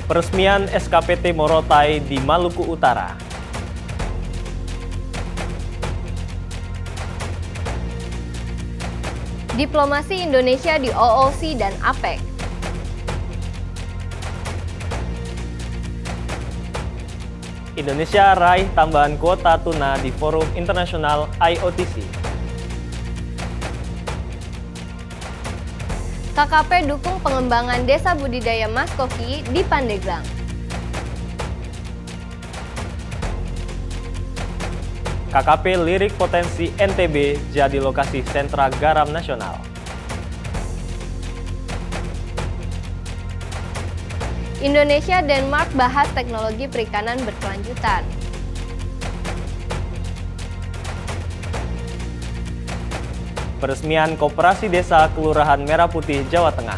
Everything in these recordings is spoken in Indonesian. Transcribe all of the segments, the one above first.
Peresmian SKPT Morotai di Maluku Utara. Diplomasi Indonesia di OOC dan APEC. Indonesia raih tambahan kuota tuna di Forum Internasional IOTC. KKP dukung pengembangan desa budidaya Mas Koki di Pandeglang. KKP lirik potensi NTB jadi lokasi sentra garam nasional. Indonesia Denmark bahas teknologi perikanan berkelanjutan. Peresmian Koperasi Desa Kelurahan Merah Putih, Jawa Tengah.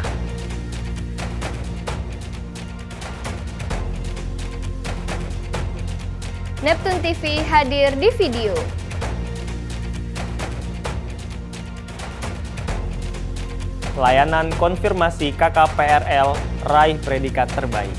Neptune TV hadir di video. Layanan konfirmasi KKPRL raih predikat terbaik.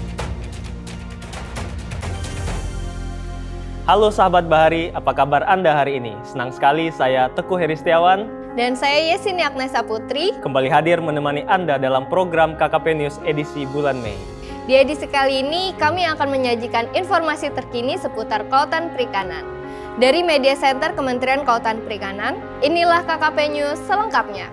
Halo sahabat Bahari, apa kabar Anda hari ini? Senang sekali saya Teguh Heri Setiawan Dan saya Yesini Agnesa Putri kembali hadir menemani Anda dalam program KKP News edisi bulan Mei. Di edisi kali ini, kami akan menyajikan informasi terkini seputar Kelautan Perikanan. Dari Media Center Kementerian Kelautan Perikanan, inilah KKP News selengkapnya.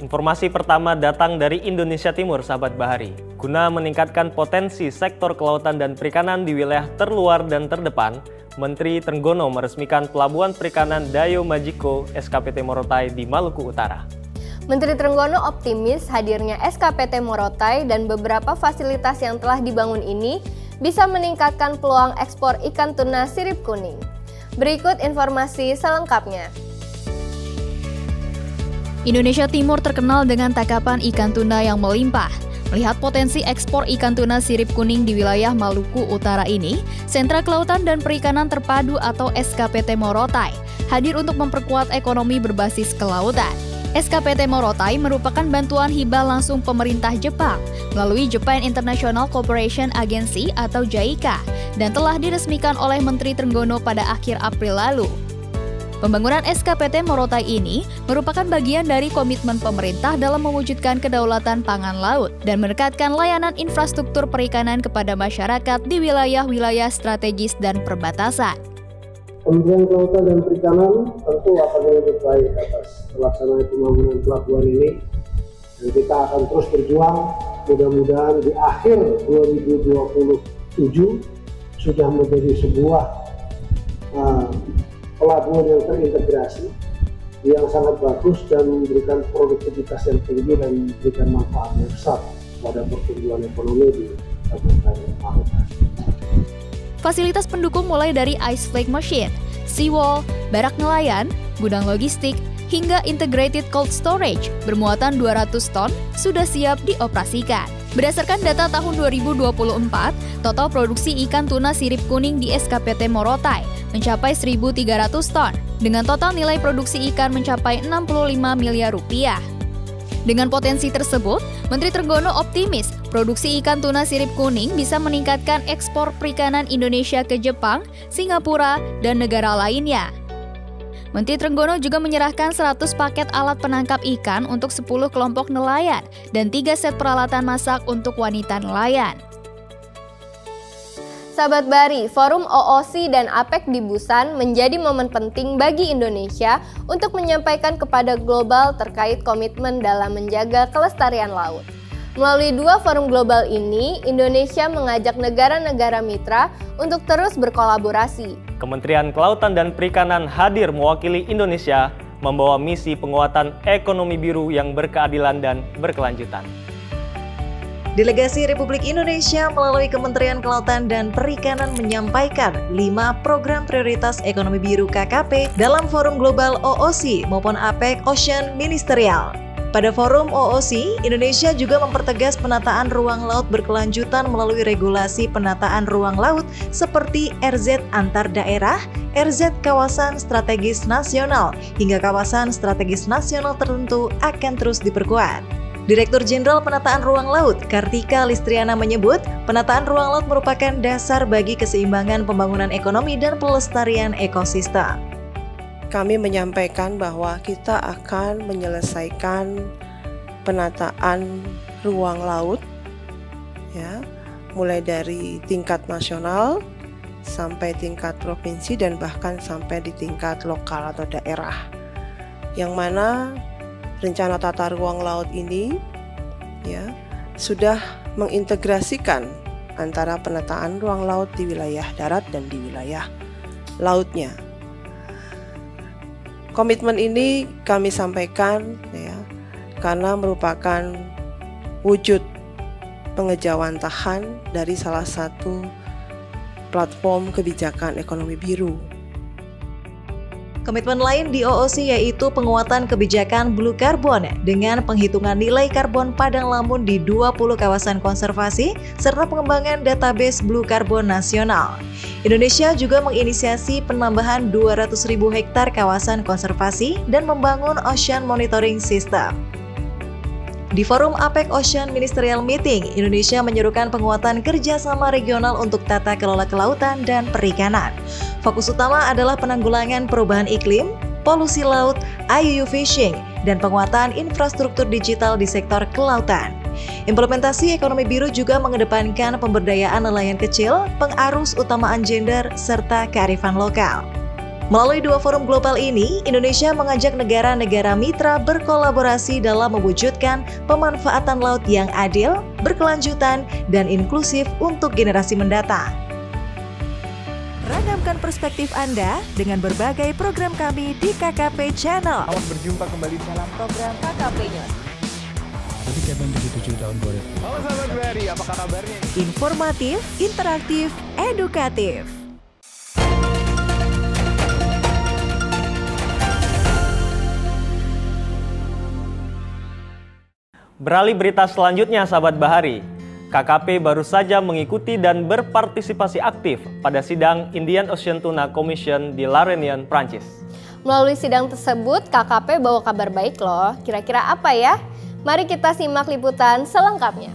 Informasi pertama datang dari Indonesia Timur, sahabat Bahari. Guna meningkatkan potensi sektor kelautan dan perikanan di wilayah terluar dan terdepan, Menteri Trenggono meresmikan Pelabuhan Perikanan Dayo Majiko SKPT Morotai di Maluku Utara. Menteri Trenggono optimis hadirnya SKPT Morotai dan beberapa fasilitas yang telah dibangun ini bisa meningkatkan peluang ekspor ikan tuna sirip kuning. Berikut informasi selengkapnya. Indonesia Timur terkenal dengan tangkapan ikan tuna yang melimpah. Melihat potensi ekspor ikan tuna sirip kuning di wilayah Maluku Utara ini, Sentra Kelautan dan Perikanan Terpadu atau SKPT Morotai hadir untuk memperkuat ekonomi berbasis kelautan. SKPT Morotai merupakan bantuan hibah langsung pemerintah Jepang melalui Japan International Cooperation Agency atau JICA dan telah diresmikan oleh Menteri Trenggono pada akhir April lalu. Pembangunan SKPT Morotai ini merupakan bagian dari komitmen pemerintah dalam mewujudkan kedaulatan pangan laut dan mendekatkan layanan infrastruktur perikanan kepada masyarakat di wilayah-wilayah strategis dan perbatasan. Kementerian Kelautan dan Perikanan tentu akan menyambut baik atas pelaksanaan pembangunan pelabuhan ini, dan kita akan terus berjuang. Mudah-mudahan di akhir 2027 sudah menjadi sebuah pelabuhan yang terintegrasi, yang sangat bagus dan memberikan produktivitas yang tinggi dan memberikan manfaat yang besar pada pertumbuhan ekonomi di Kabupaten Maluku. Fasilitas pendukung mulai dari ice flake machine, seawall, barak nelayan, gudang logistik, hingga integrated cold storage bermuatan 200 ton sudah siap dioperasikan. Berdasarkan data tahun 2024, total produksi ikan tuna sirip kuning di SKPT Morotai mencapai 1.300 ton, dengan total nilai produksi ikan mencapai 65 miliar rupiah. Dengan potensi tersebut, Menteri Trenggono optimis produksi ikan tuna sirip kuning bisa meningkatkan ekspor perikanan Indonesia ke Jepang, Singapura, dan negara lainnya. Menteri Trenggono juga menyerahkan 100 paket alat penangkap ikan untuk 10 kelompok nelayan dan 3 set peralatan masak untuk wanita nelayan. Sahabat Bahari, Forum OOC dan APEC di Busan menjadi momen penting bagi Indonesia untuk menyampaikan kepada global terkait komitmen dalam menjaga kelestarian laut. Melalui 2 forum global ini, Indonesia mengajak negara-negara mitra untuk terus berkolaborasi. Kementerian Kelautan dan Perikanan hadir mewakili Indonesia membawa misi penguatan ekonomi biru yang berkeadilan dan berkelanjutan. Delegasi Republik Indonesia melalui Kementerian Kelautan dan Perikanan menyampaikan 5 program prioritas ekonomi biru KKP dalam forum global OOC maupun APEC Ocean Ministerial. Pada forum OOC, Indonesia juga mempertegas penataan ruang laut berkelanjutan melalui regulasi penataan ruang laut seperti RZ antar daerah, RZ kawasan strategis nasional, hingga kawasan strategis nasional tertentu akan terus diperkuat. Direktur Jenderal Penataan Ruang Laut, Kartika Listriana menyebut, penataan ruang laut merupakan dasar bagi keseimbangan pembangunan ekonomi dan pelestarian ekosistem. Kami menyampaikan bahwa kita akan menyelesaikan penataan ruang laut, ya, mulai dari tingkat nasional sampai tingkat provinsi dan bahkan sampai di tingkat lokal atau daerah. Yang mana rencana tata ruang laut ini, ya, sudah mengintegrasikan antara penataan ruang laut di wilayah darat dan di wilayah lautnya. Komitmen ini kami sampaikan, ya, karena merupakan wujud pengejawantahan dari salah satu platform kebijakan ekonomi biru. Komitmen lain di OOC yaitu penguatan kebijakan Blue Carbon dengan penghitungan nilai karbon padang lamun di 20 kawasan konservasi serta pengembangan database Blue Carbon nasional. Indonesia juga menginisiasi penambahan 200.000 hektar kawasan konservasi dan membangun Ocean Monitoring System. Di forum APEC Ocean Ministerial Meeting, Indonesia menyerukan penguatan kerjasama regional untuk tata kelola kelautan dan perikanan. Fokus utama adalah penanggulangan perubahan iklim, polusi laut, IUU fishing, dan penguatan infrastruktur digital di sektor kelautan. Implementasi ekonomi biru juga mengedepankan pemberdayaan nelayan kecil, pengarus utamaan gender, serta kearifan lokal. Melalui 2 forum global ini, Indonesia mengajak negara-negara mitra berkolaborasi dalam mewujudkan pemanfaatan laut yang adil, berkelanjutan, dan inklusif untuk generasi mendatang. Ragamkan perspektif Anda dengan berbagai program kami di KKP Channel. Selamat berjumpa kembali dalam program KKP News. Jadi Kevin 77 tahun 2000. Halo sahabat BRI, apakah kabarnya? Informatif, interaktif, edukatif. Beralih berita selanjutnya, sahabat Bahari. KKP baru saja mengikuti dan berpartisipasi aktif pada sidang Indian Ocean Tuna Commission di La Réunion, Prancis. Melalui sidang tersebut, KKP bawa kabar baik loh. Kira-kira apa ya? Mari kita simak liputan selengkapnya.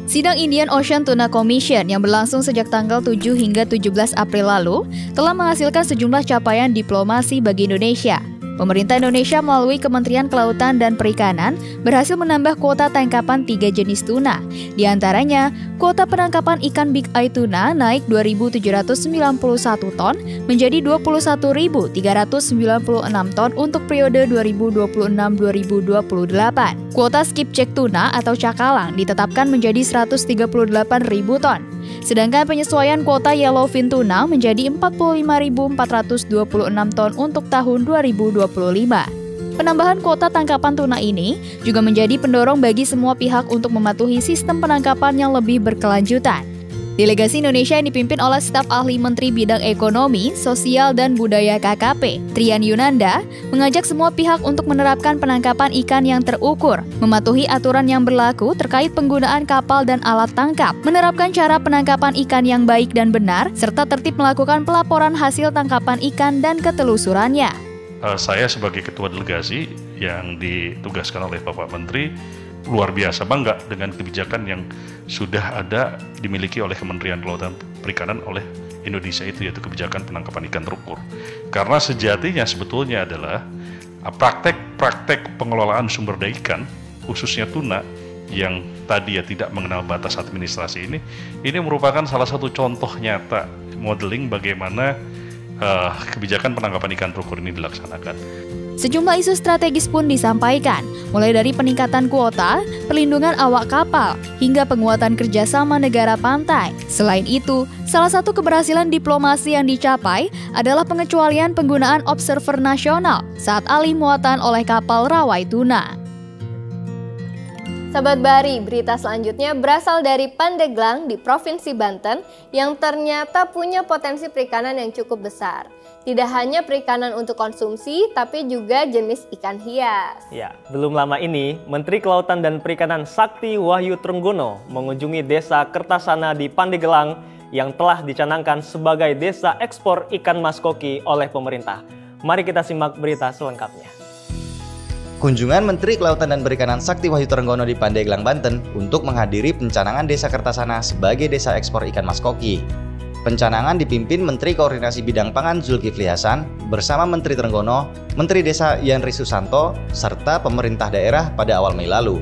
Sidang Indian Ocean Tuna Commission yang berlangsung sejak tanggal 7 hingga 17 April lalu telah menghasilkan sejumlah capaian diplomasi bagi Indonesia. Pemerintah Indonesia melalui Kementerian Kelautan dan Perikanan berhasil menambah kuota tangkapan 3 jenis tuna. Di antaranya, kuota penangkapan ikan Big Eye tuna naik 2.791 ton menjadi 21.396 ton untuk periode 2026-2028. Kuota skipjack tuna atau cakalang ditetapkan menjadi 138.000 ton. Sedangkan penyesuaian kuota yellowfin tuna menjadi 45.426 ton untuk tahun 2025. Penambahan kuota tangkapan tuna ini juga menjadi pendorong bagi semua pihak untuk mematuhi sistem penangkapan yang lebih berkelanjutan. Delegasi Indonesia yang dipimpin oleh staf ahli Menteri Bidang Ekonomi, Sosial, dan Budaya KKP, Trian Yunanda, mengajak semua pihak untuk menerapkan penangkapan ikan yang terukur, mematuhi aturan yang berlaku terkait penggunaan kapal dan alat tangkap, menerapkan cara penangkapan ikan yang baik dan benar, serta tertib melakukan pelaporan hasil tangkapan ikan dan ketelusurannya. Saya sebagai ketua delegasi yang ditugaskan oleh Bapak Menteri, luar biasa bangga dengan kebijakan yang sudah ada dimiliki oleh Kementerian Kelautan Perikanan oleh Indonesia itu, yaitu kebijakan penangkapan ikan terukur. Karena sejatinya sebetulnya adalah praktek-praktek pengelolaan sumber daya ikan, khususnya tuna, yang tadi ya tidak mengenal batas administrasi ini merupakan salah satu contoh nyata modeling bagaimana kebijakan penangkapan ikan terukur ini dilaksanakan. Sejumlah isu strategis pun disampaikan, mulai dari peningkatan kuota, perlindungan awak kapal, hingga penguatan kerjasama negara pantai. Selain itu, salah satu keberhasilan diplomasi yang dicapai adalah pengecualian penggunaan observer nasional saat alih muatan oleh kapal rawai tuna. Sahabat Bahari, berita selanjutnya berasal dari Pandeglang di Provinsi Banten yang ternyata punya potensi perikanan yang cukup besar. Tidak hanya perikanan untuk konsumsi, tapi juga jenis ikan hias. Ya, belum lama ini, Menteri Kelautan dan Perikanan Sakti Wahyu Trenggono mengunjungi Desa Kertasana di Pandeglang yang telah dicanangkan sebagai desa ekspor ikan mas koki oleh pemerintah. Mari kita simak berita selengkapnya. Kunjungan Menteri Kelautan dan Perikanan Sakti Wahyu Trenggono di Pandeglang, Banten untuk menghadiri pencanangan Desa Kertasana sebagai desa ekspor ikan mas koki. Pencanangan dipimpin Menteri Koordinasi Bidang Pangan Zulkifli Hasan bersama Menteri Trenggono, Menteri Desa Yanri Susanto, serta pemerintah daerah pada awal Mei lalu.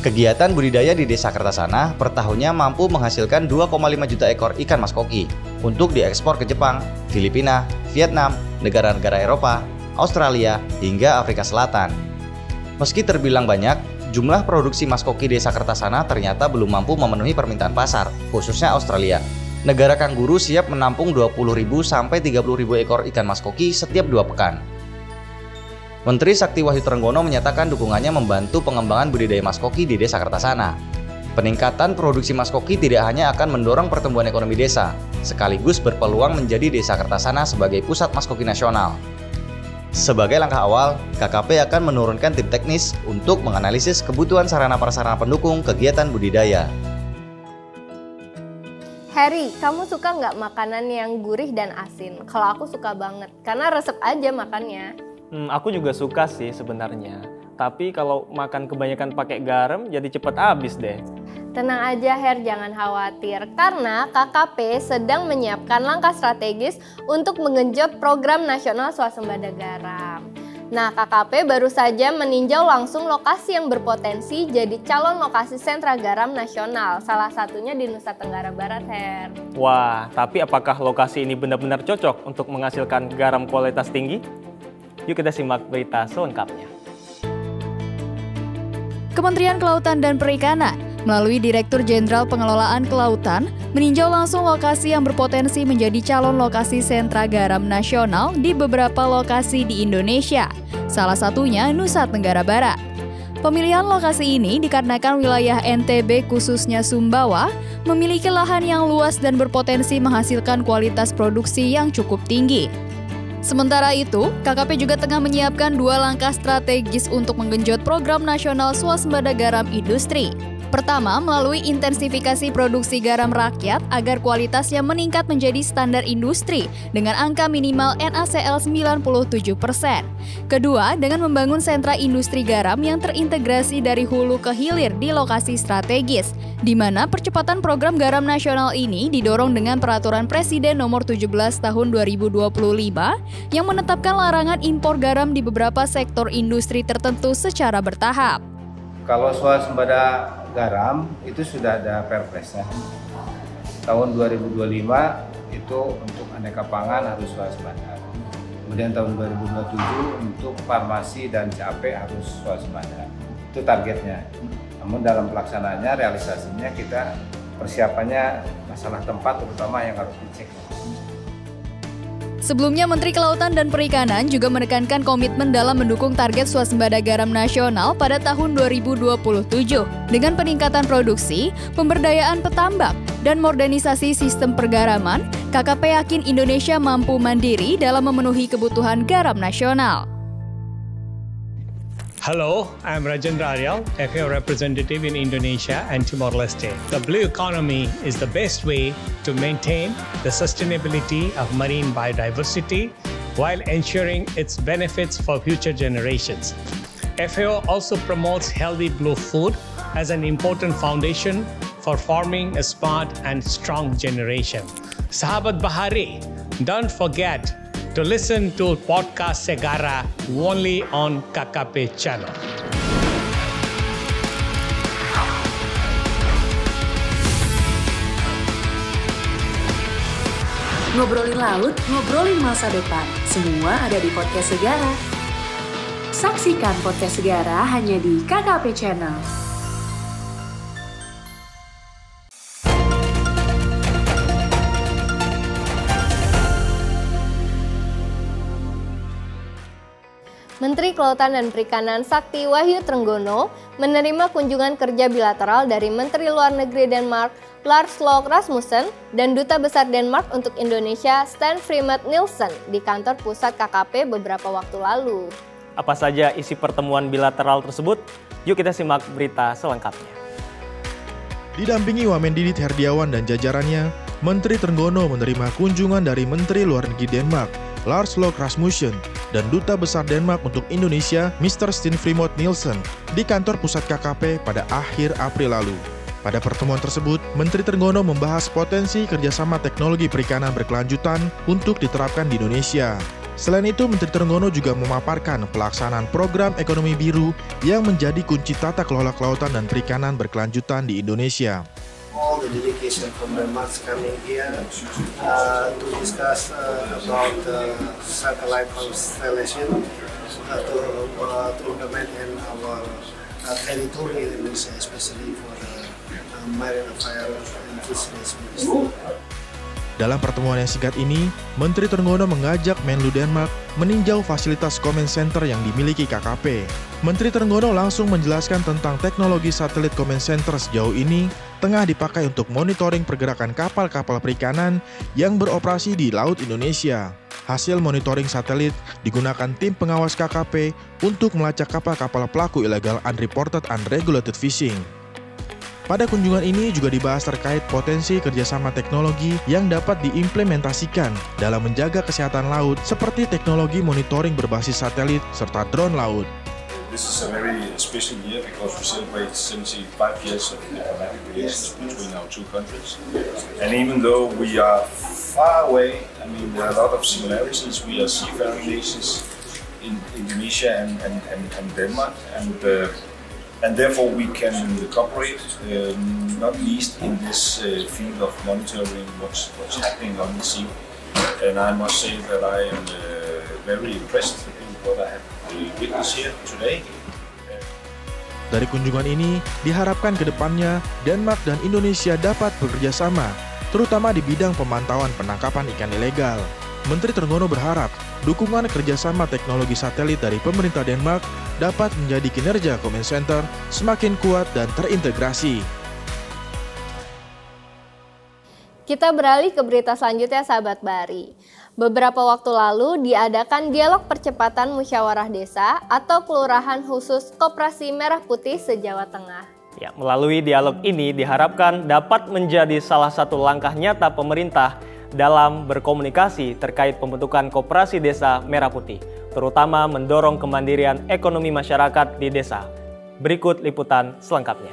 Kegiatan budidaya di Desa Kertasana per tahunnya mampu menghasilkan 2,5 juta ekor ikan mas koki untuk diekspor ke Jepang, Filipina, Vietnam, negara-negara Eropa, Australia, hingga Afrika Selatan. Meski terbilang banyak, jumlah produksi mas koki Desa Kertasana ternyata belum mampu memenuhi permintaan pasar, khususnya Australia. Negara Kangguru siap menampung 20.000 sampai 30.000 ekor ikan mas koki setiap 2 pekan. Menteri Sakti Wahyu Trenggono menyatakan dukungannya membantu pengembangan budidaya mas koki di Desa Kertasana. Peningkatan produksi mas koki tidak hanya akan mendorong pertumbuhan ekonomi desa, sekaligus berpeluang menjadi Desa Kertasana sebagai pusat mas koki nasional. Sebagai langkah awal, KKP akan menurunkan tim teknis untuk menganalisis kebutuhan sarana-prasarana pendukung kegiatan budidaya. Harry, kamu suka nggak makanan yang gurih dan asin? Kalau aku suka banget, karena resep aja makannya. Aku juga suka sih sebenarnya. Tapi kalau makan kebanyakan pakai garam, jadi cepet habis deh. Tenang aja Her, jangan khawatir. Karena KKP sedang menyiapkan langkah strategis untuk menggenjot program nasional swasembada garam. Nah, KKP baru saja meninjau langsung lokasi yang berpotensi jadi calon lokasi sentra garam nasional, salah satunya di Nusa Tenggara Barat, Her. Wah, tapi apakah lokasi ini benar-benar cocok untuk menghasilkan garam kualitas tinggi? Yuk kita simak berita selengkapnya. Kementerian Kelautan dan Perikanan melalui Direktur Jenderal Pengelolaan Kelautan meninjau langsung lokasi yang berpotensi menjadi calon lokasi sentra garam nasional di beberapa lokasi di Indonesia, salah satunya Nusa Tenggara Barat. Pemilihan lokasi ini dikarenakan wilayah NTB khususnya Sumbawa memiliki lahan yang luas dan berpotensi menghasilkan kualitas produksi yang cukup tinggi. Sementara itu, KKP juga tengah menyiapkan 2 langkah strategis untuk menggenjot program nasional swasembada garam industri. Pertama, melalui intensifikasi produksi garam rakyat agar kualitasnya meningkat menjadi standar industri dengan angka minimal NaCl 97%. Kedua, dengan membangun sentra industri garam yang terintegrasi dari hulu ke hilir di lokasi strategis, di mana percepatan program garam nasional ini didorong dengan Peraturan Presiden Nomor 17 Tahun 2025 yang menetapkan larangan impor garam di beberapa sektor industri tertentu secara bertahap. Kalau swasembada garam itu sudah ada perpresnya. Tahun 2025 itu untuk aneka pangan harus swasembada. Kemudian tahun 2027 untuk farmasi dan CAP harus swasembada. Itu targetnya. Namun dalam pelaksanaannya, realisasinya kita persiapannya masalah tempat terutama yang harus dicek. Sebelumnya, Menteri Kelautan dan Perikanan juga menekankan komitmen dalam mendukung target swasembada garam nasional pada tahun 2027 dengan peningkatan produksi, pemberdayaan petambak, dan modernisasi sistem pergaraman. KKP yakin Indonesia mampu mandiri dalam memenuhi kebutuhan garam nasional. Hello, I'm Rajendra Aryal, FAO representative in Indonesia and Timor-Leste. The blue economy is the best way to maintain the sustainability of marine biodiversity while ensuring its benefits for future generations. FAO also promotes healthy blue food as an important foundation for forming a smart and strong generation. Sahabat Bahari, don't forget to listen to podcast Segara only on KKP channel. Ngobrolin laut, ngobrolin masa depan. Semua ada di podcast Segara. Saksikan podcast Segara hanya di KKP channel. Menteri Kelautan dan Perikanan Sakti Wahyu Trenggono menerima kunjungan kerja bilateral dari Menteri Luar Negeri Denmark Lars Løkke Rasmussen dan Duta Besar Denmark untuk Indonesia Sten Frimet Nielsen di kantor pusat KKP beberapa waktu lalu. Apa saja isi pertemuan bilateral tersebut? Yuk kita simak berita selengkapnya. Didampingi Wamen Didit Herdiawan dan jajarannya, Menteri Trenggono menerima kunjungan dari Menteri Luar Negeri Denmark Lars Løkke Rasmussen dan Duta Besar Denmark untuk Indonesia, Mr. Sten Frimet Nielsen, di kantor pusat KKP pada akhir April lalu. Pada pertemuan tersebut, Menteri Trenggono membahas potensi kerjasama teknologi perikanan berkelanjutan untuk diterapkan di Indonesia. Selain itu, Menteri Trenggono juga memaparkan pelaksanaan program ekonomi biru yang menjadi kunci tata kelola kelautan dan perikanan berkelanjutan di Indonesia. All the delegation from Denmark coming here to discuss about satellite constellation to implement in our territory in Indonesia, especially for the marine affairs and fisheries ministry. Dalam pertemuan yang singkat ini, Menteri Trenggono mengajak Menlu Denmark meninjau fasilitas Command Center yang dimiliki KKP. Menteri Trenggono langsung menjelaskan tentang teknologi satelit Command Center sejauh ini tengah dipakai untuk monitoring pergerakan kapal-kapal perikanan yang beroperasi di Laut Indonesia. Hasil monitoring satelit digunakan tim pengawas KKP untuk melacak kapal-kapal pelaku illegal unreported unregulated fishing. Pada kunjungan ini juga dibahas terkait potensi kerjasama teknologi yang dapat diimplementasikan dalam menjaga kesehatan laut seperti teknologi monitoring berbasis satelit serta drone laut. This is a very special year because we celebrate 75 years of diplomatic relations between our two countries. And even though we are far away, I mean there are a lot of similarities. We are seafaring nations in Indonesia and Denmark, and therefore we can cooperate, not least in this field of monitoring what's happening on the sea. And I must say that I am very impressed with what I have witnessed here today. Dari kunjungan ini, diharapkan ke depannya Denmark dan Indonesia dapat bekerja sama, terutama di bidang pemantauan penangkapan ikan ilegal. Menteri Trenggono berharap dukungan kerjasama teknologi satelit dari pemerintah Denmark dapat menjadi kinerja Command Center semakin kuat dan terintegrasi. Kita beralih ke berita selanjutnya, sahabat Bahari. Beberapa waktu lalu diadakan dialog percepatan musyawarah desa atau kelurahan khusus Koperasi Merah Putih se-Jawa Tengah. Ya, melalui dialog ini diharapkan dapat menjadi salah satu langkah nyata pemerintah dalam berkomunikasi terkait pembentukan Koperasi Desa Merah Putih, terutama mendorong kemandirian ekonomi masyarakat di desa. Berikut liputan selengkapnya.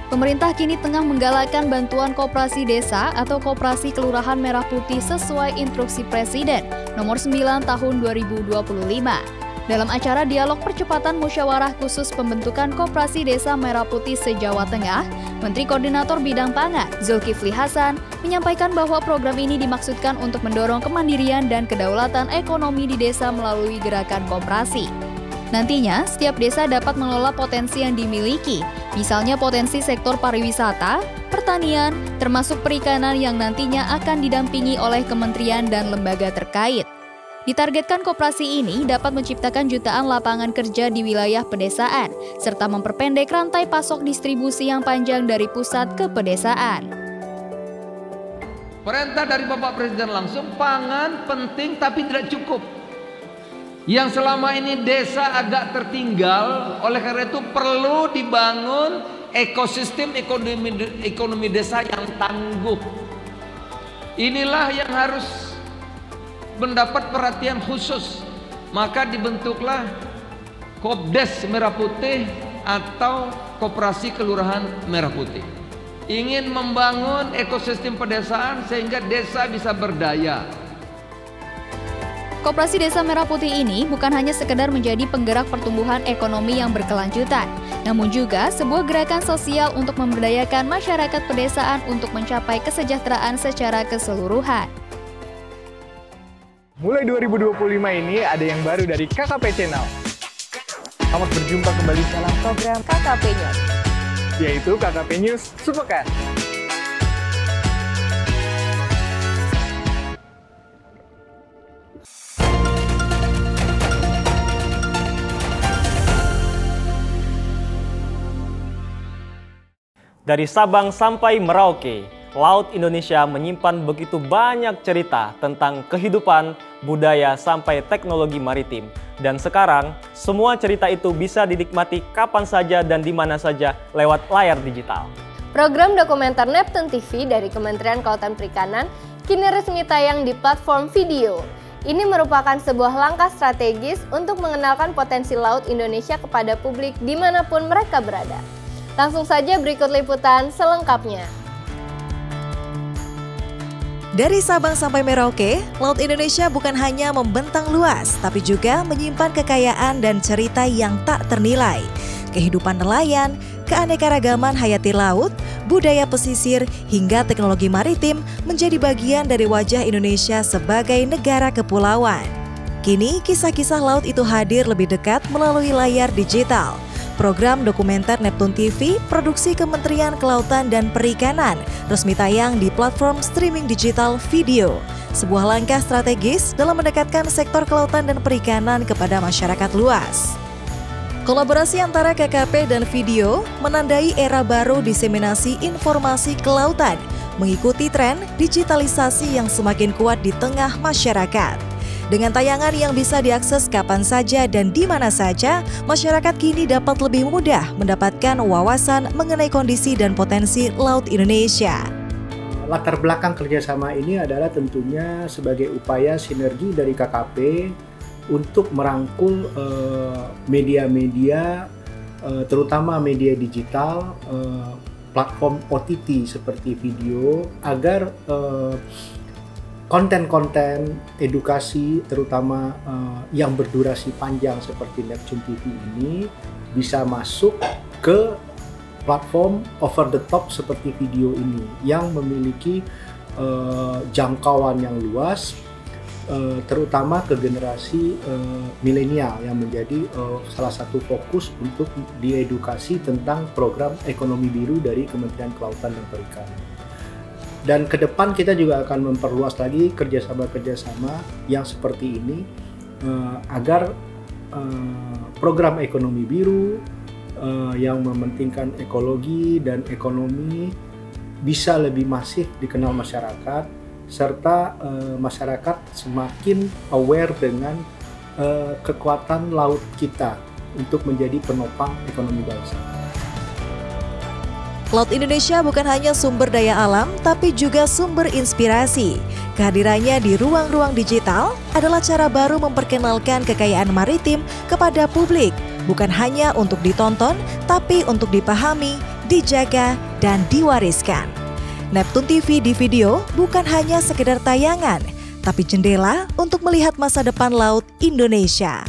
Pemerintah kini tengah menggalakkan bantuan koperasi desa atau koperasi kelurahan Merah Putih sesuai instruksi Presiden nomor 9 tahun 2025. Dalam acara dialog percepatan musyawarah khusus pembentukan Koperasi Desa Merah Putih se-Jawa Tengah, Menteri Koordinator Bidang Pangan, Zulkifli Hasan, menyampaikan bahwa program ini dimaksudkan untuk mendorong kemandirian dan kedaulatan ekonomi di desa melalui gerakan koperasi. Nantinya, setiap desa dapat mengelola potensi yang dimiliki, misalnya potensi sektor pariwisata, pertanian, termasuk perikanan yang nantinya akan didampingi oleh kementerian dan lembaga terkait. Ditargetkan koperasi ini dapat menciptakan jutaan lapangan kerja di wilayah pedesaan, serta memperpendek rantai pasok distribusi yang panjang dari pusat ke pedesaan. Perintah dari Bapak Presiden langsung, pangan penting tapi tidak cukup. Yang selama ini desa agak tertinggal, oleh karena itu perlu dibangun ekosistem ekonomi desa yang tangguh. Inilah yang harus mendapat perhatian khusus, maka dibentuklah Kopdes Merah Putih atau Koperasi Kelurahan Merah Putih. Ingin membangun ekosistem pedesaan sehingga desa bisa berdaya. Koperasi Desa Merah Putih ini bukan hanya sekedar menjadi penggerak pertumbuhan ekonomi yang berkelanjutan, namun juga sebuah gerakan sosial untuk memberdayakan masyarakat pedesaan untuk mencapai kesejahteraan secara keseluruhan. Mulai 2025 ini ada yang baru dari KKP Channel. Selamat berjumpa kembali dalam program KKP News, yaitu KKP News Sepekan. Dari Sabang sampai Merauke, Laut Indonesia menyimpan begitu banyak cerita tentang kehidupan, budaya, sampai teknologi maritim. Dan sekarang, semua cerita itu bisa dinikmati kapan saja dan di mana saja lewat layar digital. Program dokumenter Neptune TV dari Kementerian Kelautan Perikanan kini resmi tayang di platform video. Ini merupakan sebuah langkah strategis untuk mengenalkan potensi laut Indonesia kepada publik dimanapun mereka berada. Langsung saja berikut liputan selengkapnya. Dari Sabang sampai Merauke, Laut Indonesia bukan hanya membentang luas, tapi juga menyimpan kekayaan dan cerita yang tak ternilai. Kehidupan nelayan, keanekaragaman hayati laut, budaya pesisir, hingga teknologi maritim menjadi bagian dari wajah Indonesia sebagai negara kepulauan. Kini, kisah-kisah laut itu hadir lebih dekat melalui layar digital. Program dokumenter Neptune TV, produksi Kementerian Kelautan dan Perikanan, resmi tayang di platform streaming digital video. Sebuah langkah strategis dalam mendekatkan sektor kelautan dan perikanan kepada masyarakat luas. Kolaborasi antara KKP dan video menandai era baru diseminasi informasi kelautan, mengikuti tren digitalisasi yang semakin kuat di tengah masyarakat. Dengan tayangan yang bisa diakses kapan saja dan di mana saja, masyarakat kini dapat lebih mudah mendapatkan wawasan mengenai kondisi dan potensi Laut Indonesia. Latar belakang kerjasama ini adalah tentunya sebagai upaya sinergi dari KKP untuk merangkul media-media, terutama media digital, platform OTT seperti video, agar konten-konten edukasi terutama yang berdurasi panjang seperti Neptune TV ini bisa masuk ke platform over the top seperti video ini yang memiliki jangkauan yang luas, terutama ke generasi milenial yang menjadi salah satu fokus untuk diedukasi tentang program ekonomi biru dari Kementerian Kelautan dan Perikanan. Dan ke depan kita juga akan memperluas lagi kerjasama-kerjasama yang seperti ini agar program ekonomi biru yang mementingkan ekologi dan ekonomi bisa lebih masif dikenal masyarakat, serta masyarakat semakin aware dengan kekuatan laut kita untuk menjadi penopang ekonomi bangsa. Laut Indonesia bukan hanya sumber daya alam, tapi juga sumber inspirasi. Kehadirannya di ruang-ruang digital adalah cara baru memperkenalkan kekayaan maritim kepada publik, bukan hanya untuk ditonton, tapi untuk dipahami, dijaga, dan diwariskan. Neptune TV di video bukan hanya sekedar tayangan, tapi jendela untuk melihat masa depan Laut Indonesia.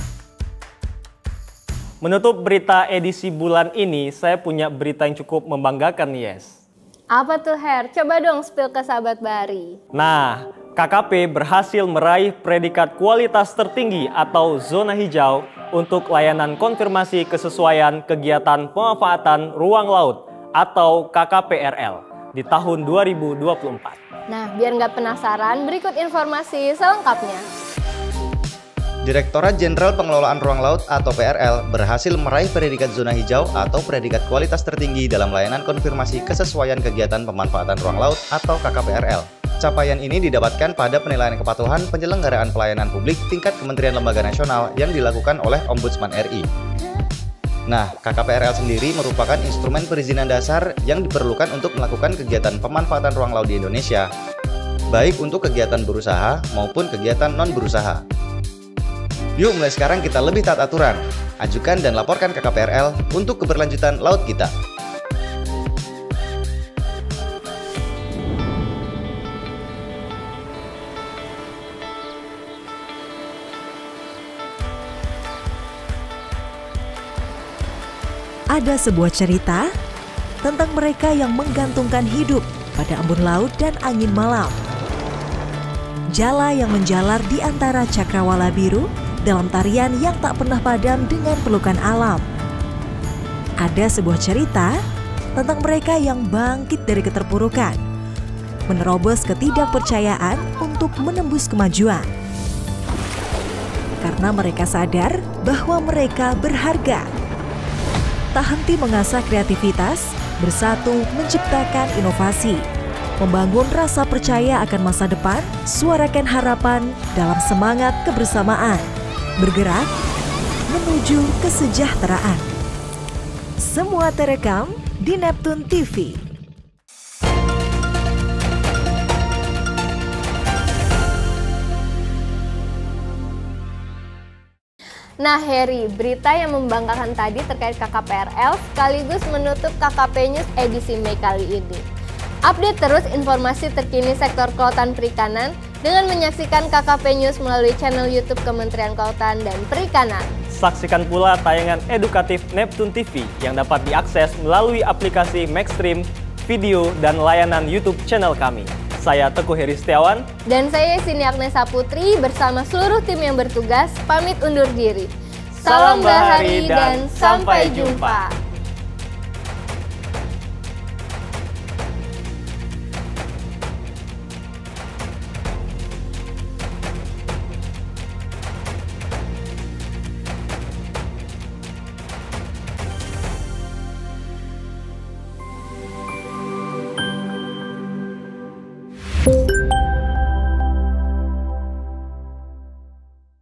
Menutup berita edisi bulan ini, saya punya berita yang cukup membanggakan, Yes. Apa tuh, Her? Coba dong spill ke sahabat Bahari. Nah, KKP berhasil meraih predikat kualitas tertinggi atau zona hijau untuk layanan konfirmasi kesesuaian kegiatan pemanfaatan ruang laut atau KKPRL di tahun 2024. Nah, biar nggak penasaran, berikut informasi selengkapnya. Direktorat Jenderal Pengelolaan Ruang Laut atau PRL berhasil meraih predikat zona hijau atau predikat kualitas tertinggi dalam layanan konfirmasi kesesuaian kegiatan pemanfaatan ruang laut atau KKPRL. Capaian ini didapatkan pada penilaian kepatuhan penyelenggaraan pelayanan publik tingkat Kementerian Lembaga Nasional yang dilakukan oleh Ombudsman RI. Nah, KKPRL sendiri merupakan instrumen perizinan dasar yang diperlukan untuk melakukan kegiatan pemanfaatan ruang laut di Indonesia, baik untuk kegiatan berusaha maupun kegiatan non-berusaha. Yuk mulai sekarang kita lebih taat aturan, ajukan dan laporkan KKPRL untuk keberlanjutan laut kita. Ada sebuah cerita tentang mereka yang menggantungkan hidup pada embun laut dan angin malam. Jala yang menjalar di antara cakrawala biru dalam tarian yang tak pernah padam dengan pelukan alam. Ada sebuah cerita tentang mereka yang bangkit dari keterpurukan, menerobos ketidakpercayaan untuk menembus kemajuan. Karena mereka sadar bahwa mereka berharga. Tak henti mengasah kreativitas, bersatu menciptakan inovasi, membangun rasa percaya akan masa depan, suarakan harapan dalam semangat kebersamaan, bergerak menuju kesejahteraan. Semua terekam di Neptune TV. Nah Heri, berita yang membanggakan tadi terkait KKPRL sekaligus menutup KKP News edisi Mei kali ini. Update terus informasi terkini sektor kelautan perikanan dengan menyaksikan KKP News melalui channel YouTube Kementerian Kelautan dan Perikanan. Saksikan pula tayangan edukatif Neptune TV yang dapat diakses melalui aplikasi Maxstream, video, dan layanan YouTube channel kami. Saya Teguh Heri Setiawan. Dan saya Sini Agnesa Putri bersama seluruh tim yang bertugas pamit undur diri. Salam bahari dan sampai jumpa. Thank you.